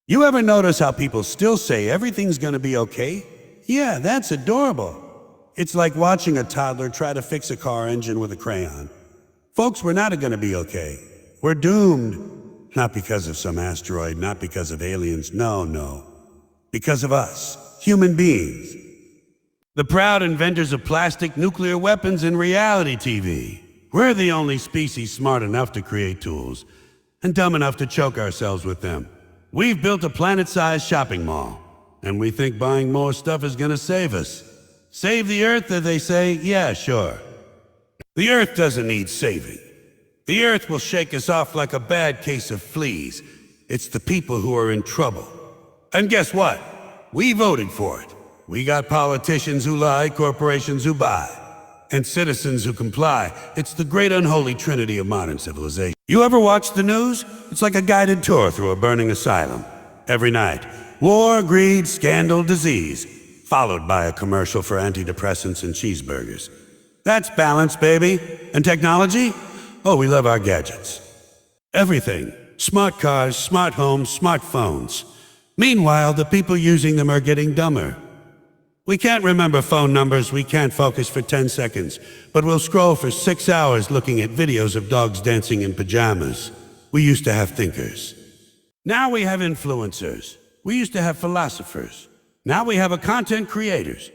You ever notice how people still say everything's gonna be okay? Yeah, that's adorable. It's like watching a toddler try to fix a car engine with a crayon. Folks, we're not gonna be okay. We're doomed. Not because of some asteroid, not because of aliens, no. Because of us, human beings. The proud inventors of plastic, nuclear weapons, and reality TV. We're the only species smart enough to create tools, and dumb enough to choke ourselves with them. We've built a planet-sized shopping mall, and we think buying more stuff is gonna save us. Save the Earth, they say? Yeah, sure. The Earth doesn't need saving. The Earth will shake us off like a bad case of fleas. It's the people who are in trouble. And guess what? We voted for it. We got politicians who lie, corporations who buy, and citizens who comply. It's the great unholy trinity of modern civilization. You ever watch the news? It's like a guided tour through a burning asylum. Every night, war, greed, scandal, disease, followed by a commercial for antidepressants and cheeseburgers. That's balance, baby. And technology? Oh, we love our gadgets. Everything. Smart cars, smart homes, smartphones. Meanwhile, the people using them are getting dumber. We can't remember phone numbers, we can't focus for 10 seconds, but we'll scroll for 6 hours looking at videos of dogs dancing in pajamas. We used to have thinkers. Now we have influencers. We used to have philosophers. Now we have content creators.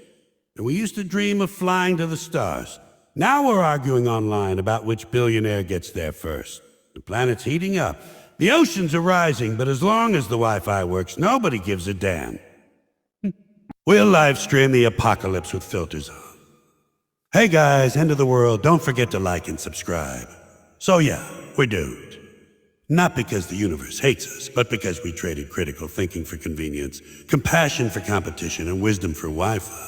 And we used to dream of flying to the stars. Now we're arguing online about which billionaire gets there first. The planet's heating up. The oceans are rising, but as long as the Wi-Fi works, nobody gives a damn. We'll live stream the apocalypse with filters on. Hey guys, end of the world, don't forget to like and subscribe. So yeah, we're doomed. Not because the universe hates us, but because we traded critical thinking for convenience, compassion for competition, and wisdom for Wi-Fi.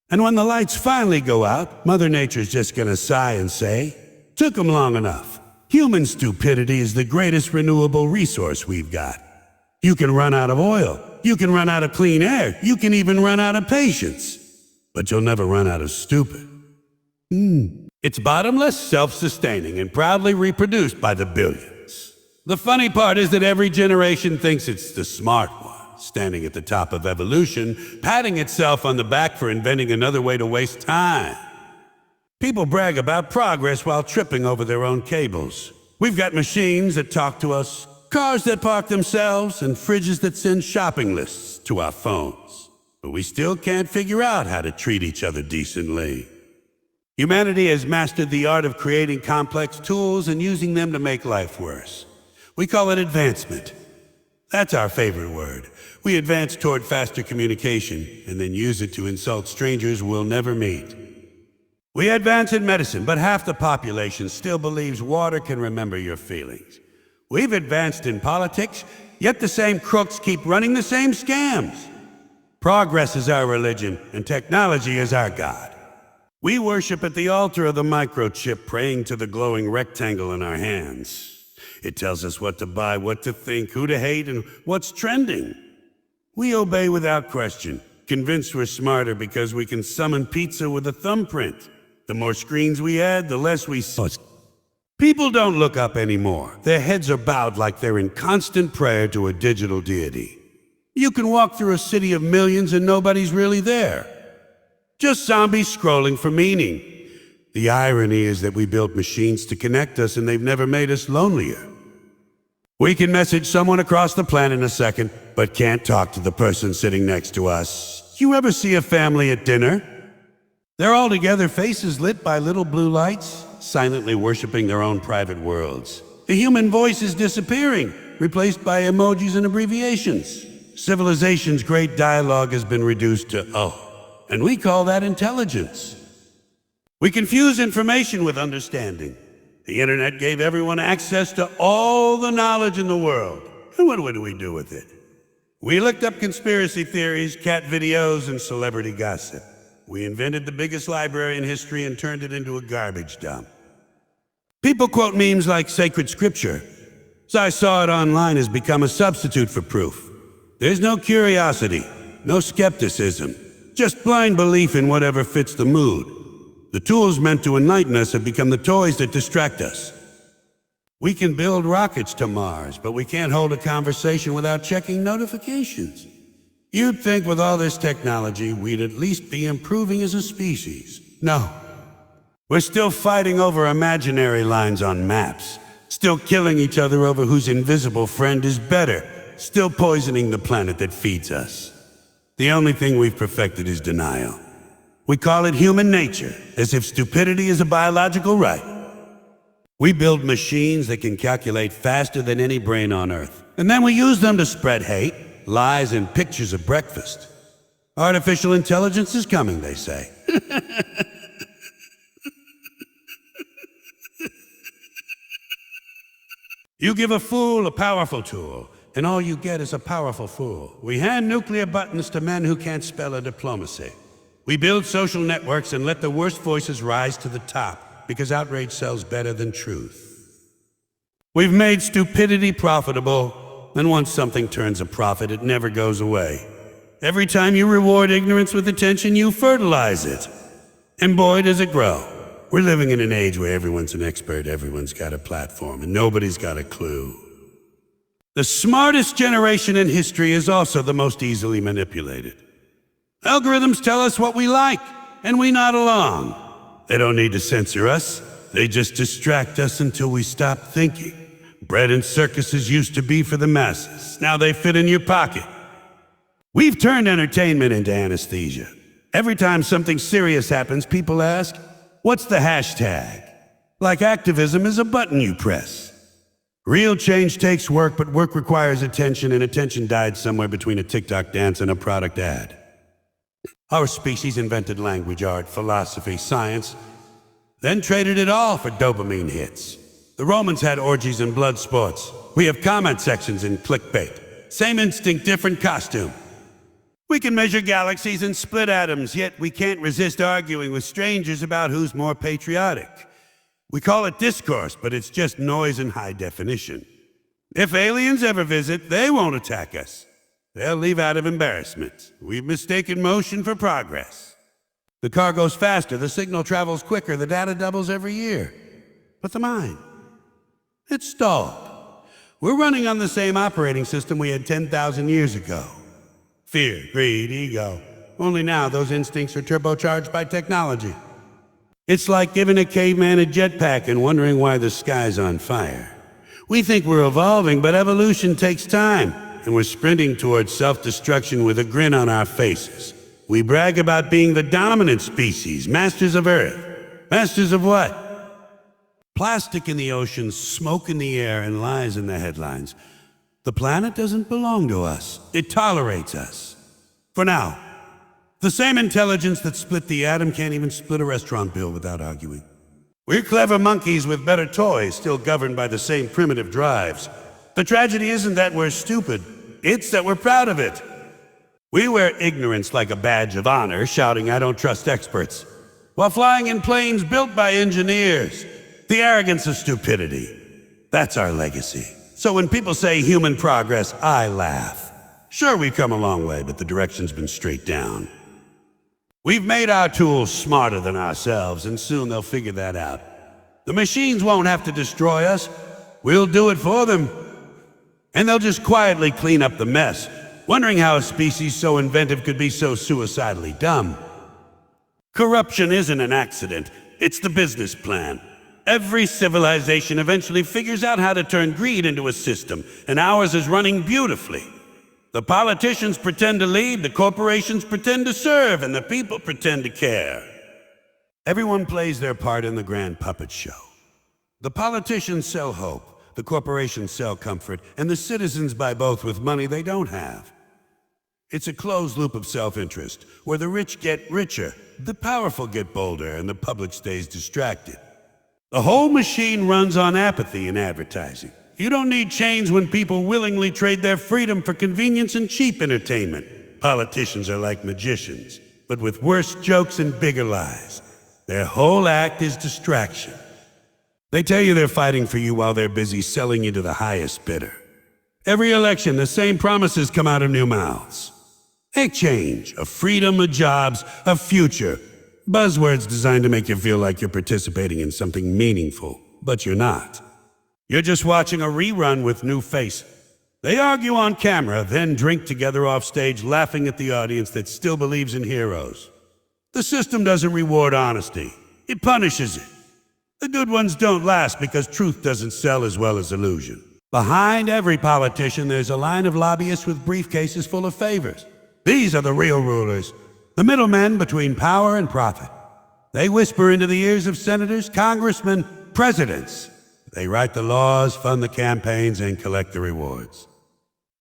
And when the lights finally go out, Mother Nature's just gonna sigh and say, took 'em long enough. Human stupidity is the greatest renewable resource we've got. You can run out of oil. You can run out of clean air. You can even run out of patience. But you'll never run out of stupid. It's bottomless, self-sustaining, and proudly reproduced by the billions. The funny part is that every generation thinks it's the smart one, standing at the top of evolution, patting itself on the back for inventing another way to waste time. People brag about progress while tripping over their own cables. We've got machines that talk to us, cars that park themselves, and fridges that send shopping lists to our phones. But we still can't figure out how to treat each other decently. Humanity has mastered the art of creating complex tools and using them to make life worse. We call it advancement. That's our favorite word. We advance toward faster communication and then use it to insult strangers we'll never meet. We advance in medicine, but half the population still believes water can remember your feelings. We've advanced in politics, yet the same crooks keep running the same scams. Progress is our religion, and technology is our God. We worship at the altar of the microchip, praying to the glowing rectangle in our hands. It tells us what to buy, what to think, who to hate, and what's trending. We obey without question, convinced we're smarter because we can summon pizza with a thumbprint. The more screens we add, the less we see. People don't look up anymore. Their heads are bowed like they're in constant prayer to a digital deity. You can walk through a city of millions and nobody's really there. Just zombies scrolling for meaning. The irony is that we built machines to connect us and they've never made us lonelier. We can message someone across the planet in a second, but can't talk to the person sitting next to us. You ever see a family at dinner? They're all together, faces lit by little blue lights, silently worshiping their own private worlds. The human voice is disappearing, replaced by emojis and abbreviations. Civilization's great dialogue has been reduced to oh, and we call that intelligence. We confuse information with understanding. The internet gave everyone access to all the knowledge in the world. And what do we do with it? We looked up conspiracy theories, cat videos, and celebrity gossip. We invented the biggest library in history and turned it into a garbage dump. People quote memes like sacred scripture. So I saw it online has become a substitute for proof. There's no curiosity, no skepticism, just blind belief in whatever fits the mood. The tools meant to enlighten us have become the toys that distract us. We can build rockets to Mars, but we can't hold a conversation without checking notifications. You'd think with all this technology, we'd at least be improving as a species. No. We're still fighting over imaginary lines on maps, still killing each other over whose invisible friend is better, still poisoning the planet that feeds us. The only thing we've perfected is denial. We call it human nature, as if stupidity is a biological right. We build machines that can calculate faster than any brain on Earth, and then we use them to spread hate, lies, and pictures of breakfast. Artificial intelligence is coming, they say. You give a fool a powerful tool, and all you get is a powerful fool. We hand nuclear buttons to men who can't spell a diplomacy. We build social networks and let the worst voices rise to the top, because outrage sells better than truth. We've made stupidity profitable, and once something turns a profit, it never goes away. Every time you reward ignorance with attention, you fertilize it. And boy, does it grow. We're living in an age where everyone's an expert, everyone's got a platform, and nobody's got a clue. The smartest generation in history is also the most easily manipulated. Algorithms tell us what we like, and we nod along. They don't need to censor us. They just distract us until we stop thinking. Bread and circuses used to be for the masses. Now they fit in your pocket. We've turned entertainment into anesthesia. Every time something serious happens, people ask, "What's the hashtag?" Like activism is a button you press. Real change takes work, but work requires attention, and attention died somewhere between a TikTok dance and a product ad. Our species invented language, art, philosophy, science, then traded it all for dopamine hits. The Romans had orgies and blood sports. We have comment sections and clickbait. Same instinct, different costume. We can measure galaxies and split atoms, yet we can't resist arguing with strangers about who's more patriotic. We call it discourse, but it's just noise in high definition. If aliens ever visit, they won't attack us. They'll leave out of embarrassment. We've mistaken motion for progress. The car goes faster, the signal travels quicker, the data doubles every year. But the mind, it's stalled. We're running on the same operating system we had 10,000 years ago. Fear, greed, ego. Only now those instincts are turbocharged by technology. It's like giving a caveman a jetpack and wondering why the sky's on fire. We think we're evolving, but evolution takes time, and we're sprinting towards self-destruction with a grin on our faces. We brag about being the dominant species, masters of Earth. Masters of what? Plastic in the oceans, smoke in the air, and lies in the headlines. The planet doesn't belong to us. It tolerates us. For now. The same intelligence that split the atom can't even split a restaurant bill without arguing. We're clever monkeys with better toys, still governed by the same primitive drives. The tragedy isn't that we're stupid, it's that we're proud of it. We wear ignorance like a badge of honor, shouting, "I don't trust experts," while flying in planes built by engineers. The arrogance of stupidity. That's our legacy. So when people say human progress, I laugh. Sure, we've come a long way, but the direction's been straight down. We've made our tools smarter than ourselves, and soon they'll figure that out. The machines won't have to destroy us. We'll do it for them. And they'll just quietly clean up the mess, wondering how a species so inventive could be so suicidally dumb. Corruption isn't an accident. It's the business plan. Every civilization eventually figures out how to turn greed into a system, and ours is running beautifully. The politicians pretend to lead, the corporations pretend to serve, and the people pretend to care. Everyone plays their part in the grand puppet show. The politicians sell hope, the corporations sell comfort, and the citizens buy both with money they don't have. It's a closed loop of self-interest, where the rich get richer, the powerful get bolder, and the public stays distracted. The whole machine runs on apathy in advertising. You don't need change when people willingly trade their freedom for convenience and cheap entertainment. Politicians are like magicians, but with worse jokes and bigger lies. Their whole act is distraction. They tell you they're fighting for you while they're busy selling you to the highest bidder. Every election, the same promises come out of new mouths. A change, a freedom, a jobs, a future. Buzzwords designed to make you feel like you're participating in something meaningful, but you're not. You're just watching a rerun with new faces. They argue on camera, then drink together off stage, laughing at the audience that still believes in heroes. The system doesn't reward honesty. It punishes it. The good ones don't last because truth doesn't sell as well as illusion. Behind every politician, there's a line of lobbyists with briefcases full of favors. These are the real rulers, the middlemen between power and profit. They whisper into the ears of senators, congressmen, presidents. They write the laws, fund the campaigns, and collect the rewards.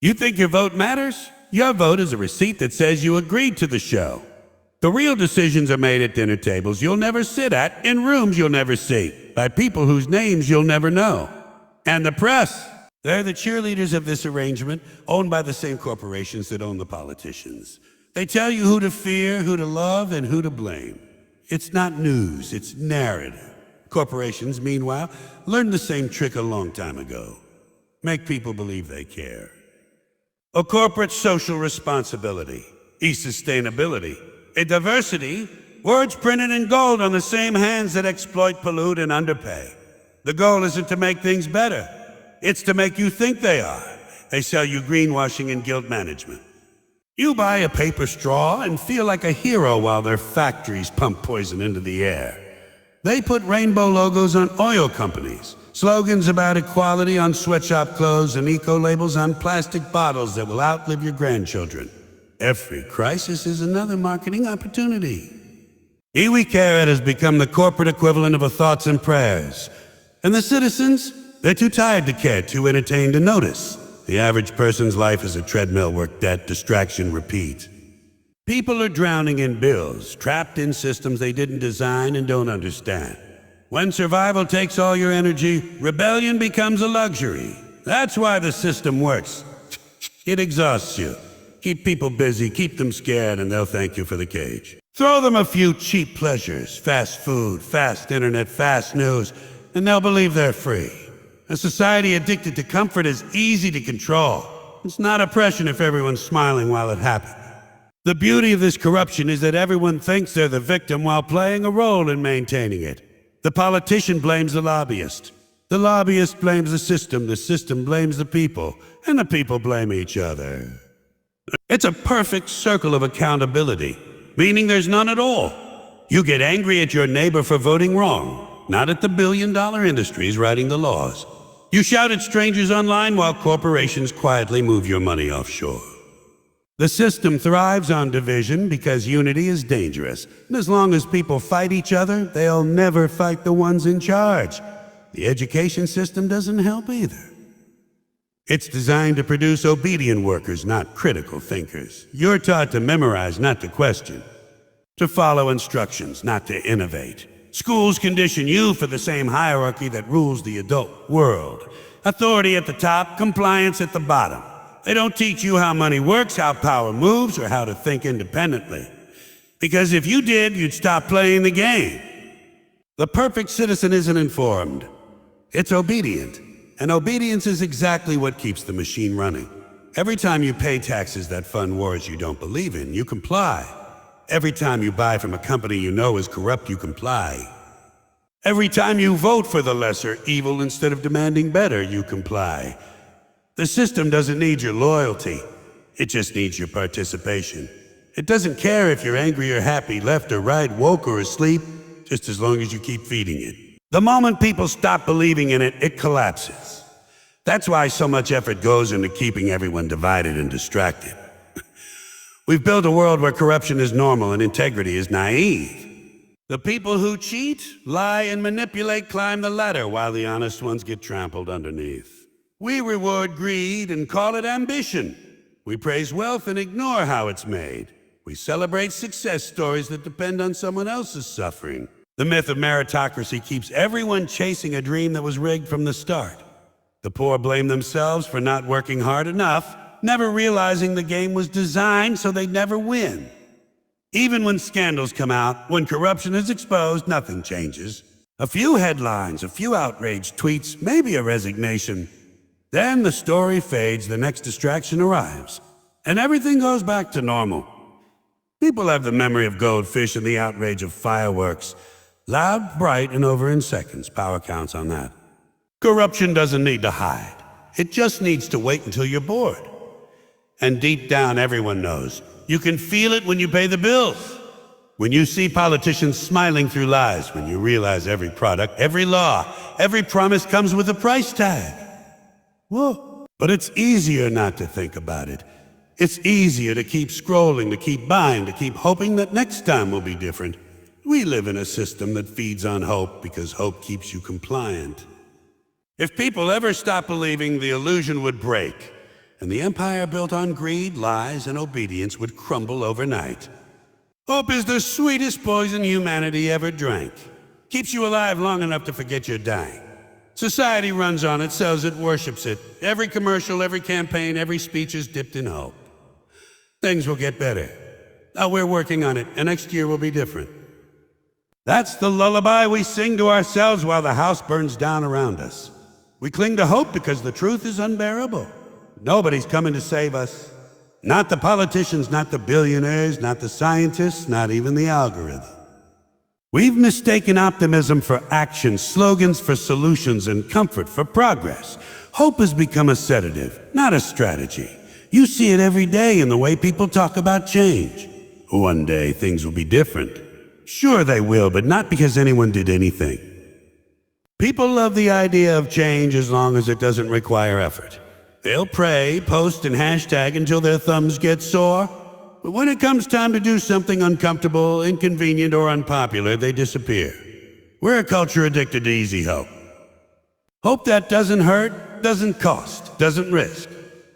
You think your vote matters? Your vote is a receipt that says you agreed to the show. The real decisions are made at dinner tables you'll never sit at, in rooms you'll never see, by people whose names you'll never know. And the press, they're the cheerleaders of this arrangement, owned by the same corporations that own the politicians. They tell you who to fear, who to love, and who to blame. It's not news, it's narrative. Corporations, meanwhile, learned the same trick a long time ago. Make people believe they care. A corporate social responsibility, sustainability, a diversity, words printed in gold on the same hands that exploit, pollute, and underpay. The goal isn't to make things better. It's to make you think they are. They sell you greenwashing and guilt management. You buy a paper straw and feel like a hero while their factories pump poison into the air. They put rainbow logos on oil companies, slogans about equality on sweatshop clothes, and eco-labels on plastic bottles that will outlive your grandchildren. Every crisis is another marketing opportunity. We Care has become the corporate equivalent of a thoughts and prayers. And the citizens, they're too tired to care, too entertained to notice. The average person's life is a treadmill work debt, distraction, repeat. People are drowning in bills, trapped in systems they didn't design and don't understand. When survival takes all your energy, rebellion becomes a luxury. That's why the system works. It exhausts you. Keep people busy, keep them scared, and they'll thank you for the cage. Throw them a few cheap pleasures, fast food, fast internet, fast news, and they'll believe they're free. A society addicted to comfort is easy to control. It's not oppression if everyone's smiling while it happens. The beauty of this corruption is that everyone thinks they're the victim while playing a role in maintaining it. The politician blames the lobbyist. The lobbyist blames the system blames the people, and the people blame each other. It's a perfect circle of accountability, meaning there's none at all. You get angry at your neighbor for voting wrong, not at the billion-dollar industries writing the laws. You shout at strangers online while corporations quietly move your money offshore. The system thrives on division because unity is dangerous, and as long as people fight each other, they'll never fight the ones in charge. The education system doesn't help either. It's designed to produce obedient workers, not critical thinkers. You're taught to memorize, not to question. To follow instructions, not to innovate. Schools condition you for the same hierarchy that rules the adult world. Authority at the top, compliance at the bottom. They don't teach you how money works, how power moves, or how to think independently. Because if you did, you'd stop playing the game. The perfect citizen isn't informed. It's obedient. And obedience is exactly what keeps the machine running. Every time you pay taxes that fund wars you don't believe in, you comply. Every time you buy from a company you know is corrupt, you comply. Every time you vote for the lesser evil instead of demanding better, you comply. The system doesn't need your loyalty. It just needs your participation. It doesn't care if you're angry or happy, left or right, woke or asleep, just as long as you keep feeding it. The moment people stop believing in it, it collapses. That's why so much effort goes into keeping everyone divided and distracted. We've built a world where corruption is normal and integrity is naive. The people who cheat, lie, and manipulate climb the ladder while the honest ones get trampled underneath. We reward greed and call it ambition. We praise wealth and ignore how it's made. We celebrate success stories that depend on someone else's suffering. The myth of meritocracy keeps everyone chasing a dream that was rigged from the start. The poor blame themselves for not working hard enough, never realizing the game was designed so they'd never win. Even when scandals come out, when corruption is exposed, nothing changes. A few headlines, a few outraged tweets, maybe a resignation. Then the story fades, the next distraction arrives, and everything goes back to normal. People have the memory of goldfish and the outrage of fireworks. Loud, bright, and over in seconds. Power counts on that. Corruption doesn't need to hide. It just needs to wait until you're bored. And deep down, everyone knows. You can feel it when you pay the bills. When you see politicians smiling through lies, when you realize every product, every law, every promise comes with a price tag. Whoa. But it's easier not to think about it. It's easier to keep scrolling, to keep buying, to keep hoping that next time will be different. We live in a system that feeds on hope because hope keeps you compliant. If people ever stopped believing, the illusion would break, and the empire built on greed, lies, and obedience would crumble overnight. Hope is the sweetest poison humanity ever drank. Keeps you alive long enough to forget you're dying. Society runs on it, sells it, worships it. Every commercial, every campaign, every speech is dipped in hope. Things will get better. Now we're working on it, and next year will be different. That's the lullaby we sing to ourselves while the house burns down around us. We cling to hope because the truth is unbearable. Nobody's coming to save us. Not the politicians, not the billionaires, not the scientists, not even the algorithm. We've mistaken optimism for action, slogans for solutions, and comfort for progress. Hope has become a sedative, not a strategy. You see it every day in the way people talk about change. One day things will be different. Sure they will, but not because anyone did anything. People love the idea of change as long as it doesn't require effort. They'll pray, post, and hashtag until their thumbs get sore. But when it comes time to do something uncomfortable, inconvenient, or unpopular, they disappear. We're a culture addicted to easy hope. Hope that doesn't hurt, doesn't cost, doesn't risk.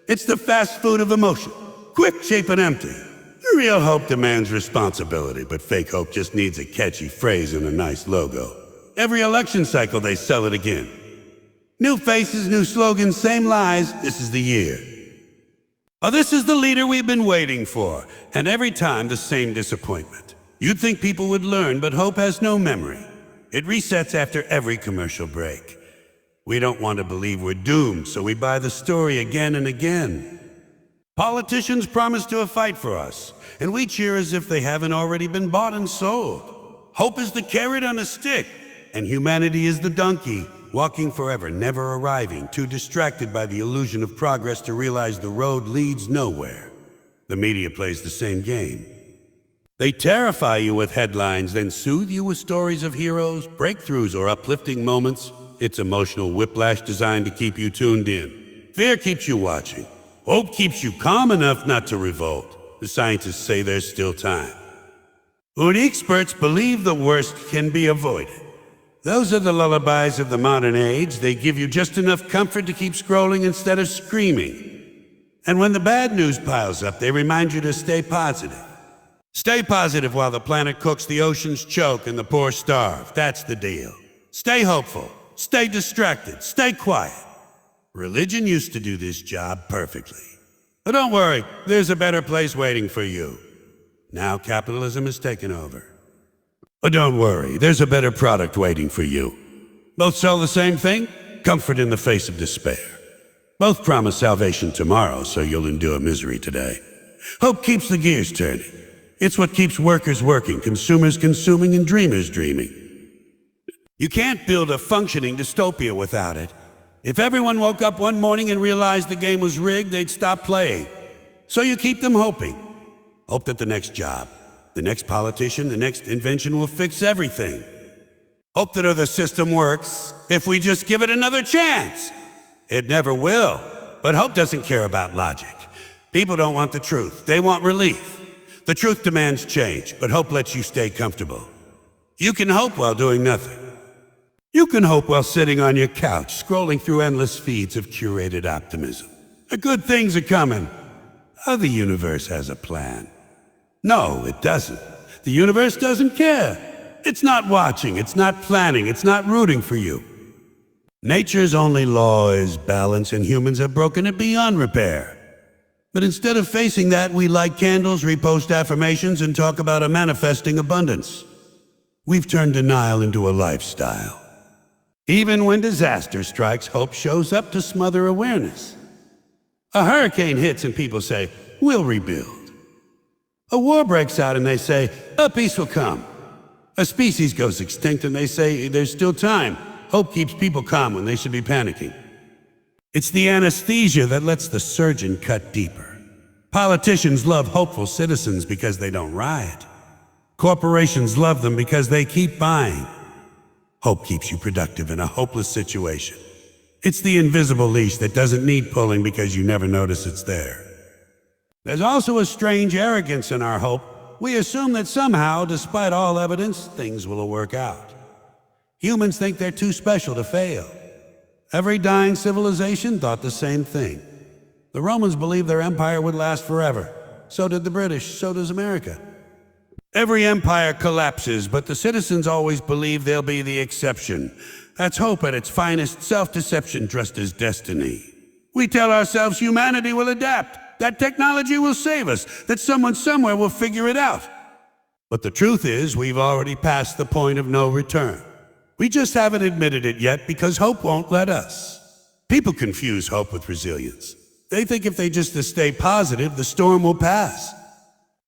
It's the fast food of emotion. Quick, cheap, and empty. Real hope demands responsibility, but fake hope just needs a catchy phrase and a nice logo. Every election cycle, they sell it again. New faces, new slogans, same lies. This is the year. Oh, this is the leader we've been waiting for. And every time, the same disappointment. You'd think people would learn, but hope has no memory. It resets after every commercial break. We don't want to believe we're doomed, so we buy the story again and again. Politicians promise to fight for us, and we cheer as if they haven't already been bought and sold. Hope is the carrot on a stick, and humanity is the donkey, walking forever, never arriving, too distracted by the illusion of progress to realize the road leads nowhere. The media plays the same game. They terrify you with headlines, then soothe you with stories of heroes, breakthroughs, or uplifting moments. It's emotional whiplash designed to keep you tuned in. Fear keeps you watching. Hope keeps you calm enough not to revolt. The scientists say there's still time. When experts believe the worst can be avoided. Those are the lullabies of the modern age. They give you just enough comfort to keep scrolling instead of screaming. And when the bad news piles up, they remind you to stay positive. Stay positive while the planet cooks, the oceans choke, and the poor starve. That's the deal. Stay hopeful. Stay distracted. Stay quiet. Religion used to do this job perfectly. But don't worry, there's a better place waiting for you. Now capitalism has taken over. But don't worry, there's a better product waiting for you. Both sell the same thing, comfort in the face of despair. Both promise salvation tomorrow, so you'll endure misery today. Hope keeps the gears turning. It's what keeps workers working, consumers consuming, and dreamers dreaming. You can't build a functioning dystopia without it. If everyone woke up one morning and realized the game was rigged, they'd stop playing. So you keep them hoping. Hope that the next job, the next politician, the next invention will fix everything. Hope that the system works if we just give it another chance. It never will. But hope doesn't care about logic. People don't want the truth. They want relief. The truth demands change, but hope lets you stay comfortable. You can hope while doing nothing. You can hope while sitting on your couch, scrolling through endless feeds of curated optimism. The good things are coming. Oh, the universe has a plan. No, it doesn't. The universe doesn't care. It's not watching, it's not planning, it's not rooting for you. Nature's only law is balance, and humans have broken it beyond repair. But instead of facing that, we light candles, repost affirmations, and talk about a manifesting abundance. We've turned denial into a lifestyle. Even when disaster strikes, hope shows up to smother awareness. A hurricane hits and people say, we'll rebuild. A war breaks out and they say, a peace will come. A species goes extinct and they say, there's still time. Hope keeps people calm when they should be panicking. It's the anesthesia that lets the surgeon cut deeper. Politicians love hopeful citizens because they don't riot. Corporations love them because they keep buying. Hope keeps you productive in a hopeless situation. It's the invisible leash that doesn't need pulling because you never notice it's there. There's also a strange arrogance in our hope. We assume that somehow, despite all evidence, things will work out. Humans think they're too special to fail. Every dying civilization thought the same thing. The Romans believed their empire would last forever. So did the British, so does America. Every empire collapses, but the citizens always believe they'll be the exception. That's hope at its finest, self-deception dressed as destiny. We tell ourselves humanity will adapt, that technology will save us, that someone somewhere will figure it out. But the truth is, we've already passed the point of no return. We just haven't admitted it yet because hope won't let us. People confuse hope with resilience. They think if they just stay positive, the storm will pass.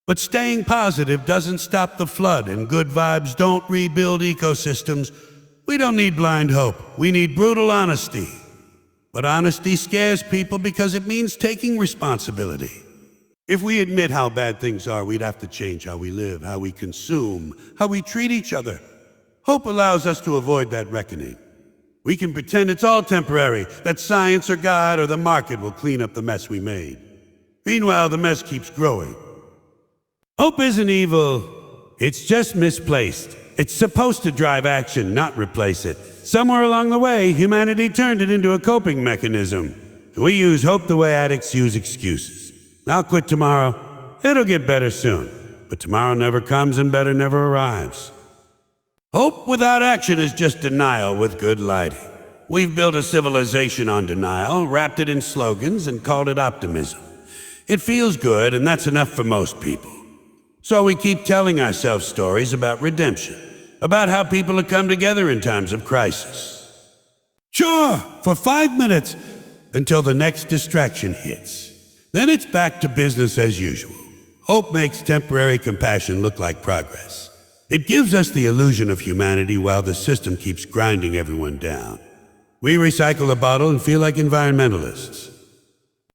But staying positive doesn't stop the flood, and good vibes don't rebuild ecosystems. We don't need blind hope. We need brutal honesty. But honesty scares people because it means taking responsibility. If we admit how bad things are, we'd have to change how we live, how we consume, how we treat each other. Hope allows us to avoid that reckoning. We can pretend it's all temporary, that science or God or the market will clean up the mess we made. Meanwhile, the mess keeps growing. Hope isn't evil, it's just misplaced. It's supposed to drive action, not replace it. Somewhere along the way, humanity turned it into a coping mechanism. We use hope the way addicts use excuses. I'll quit tomorrow. It'll get better soon. But tomorrow never comes and better never arrives. Hope without action is just denial with good lighting. We've built a civilization on denial, wrapped it in slogans, and called it optimism. It feels good, and that's enough for most people. So we keep telling ourselves stories about redemption, about how people have come together in times of crisis. Sure, for 5 minutes, until the next distraction hits. Then it's back to business as usual. Hope makes temporary compassion look like progress. It gives us the illusion of humanity while the system keeps grinding everyone down. We recycle a bottle and feel like environmentalists.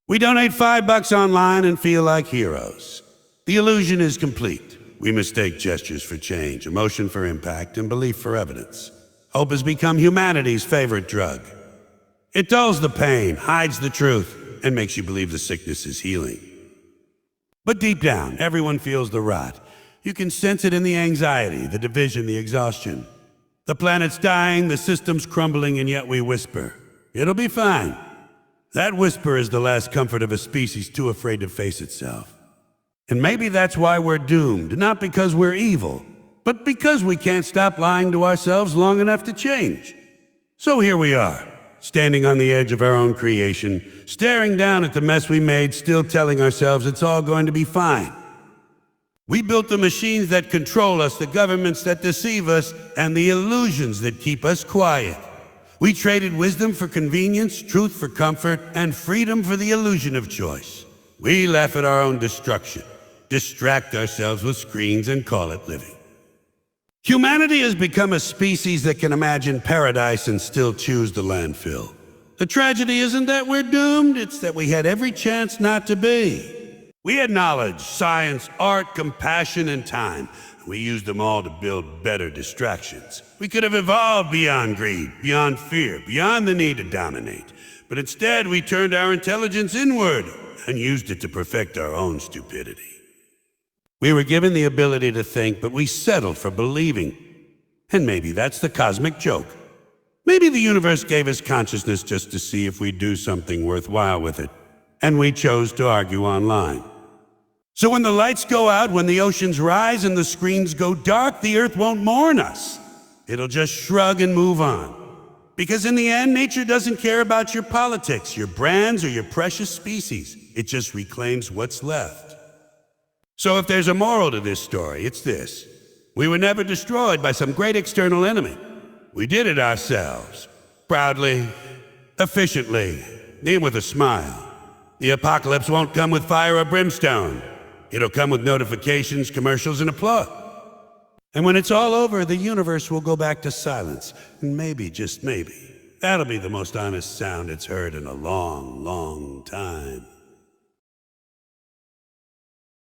We donate $5 online and feel like heroes. The illusion is complete. We mistake gestures for change, emotion for impact, and belief for evidence. Hope has become humanity's favorite drug. It dulls the pain, hides the truth, and makes you believe the sickness is healing. But deep down, everyone feels the rot. You can sense it in the anxiety, the division, the exhaustion. The planet's dying, the system's crumbling, and yet we whisper, "It'll be fine." That whisper is the last comfort of a species too afraid to face itself. And maybe that's why we're doomed, not because we're evil, but because we can't stop lying to ourselves long enough to change. So here we are, standing on the edge of our own creation, staring down at the mess we made, still telling ourselves it's all going to be fine. We built the machines that control us, the governments that deceive us, and the illusions that keep us quiet. We traded wisdom for convenience, truth for comfort, and freedom for the illusion of choice. We laugh at our own destruction, distract ourselves with screens, and call it living. Humanity has become a species that can imagine paradise and still choose the landfill. The tragedy isn't that we're doomed, it's that we had every chance not to be. We had knowledge, science, art, compassion, and time. We used them all to build better distractions. We could have evolved beyond greed, beyond fear, beyond the need to dominate. But instead, we turned our intelligence inward and used it to perfect our own stupidity. We were given the ability to think, but we settled for believing. And maybe that's the cosmic joke. Maybe the universe gave us consciousness just to see if we'd do something worthwhile with it. And we chose to argue online. So when the lights go out, when the oceans rise and the screens go dark, the earth won't mourn us. It'll just shrug and move on. Because in the end, nature doesn't care about your politics, your brands, or your precious species. It just reclaims what's left. So if there's a moral to this story, it's this. We were never destroyed by some great external enemy. We did it ourselves. Proudly, efficiently, and with a smile. The apocalypse won't come with fire or brimstone. It'll come with notifications, commercials, and applause. And when it's all over, the universe will go back to silence. And maybe, just maybe, that'll be the most honest sound it's heard in a long, long time.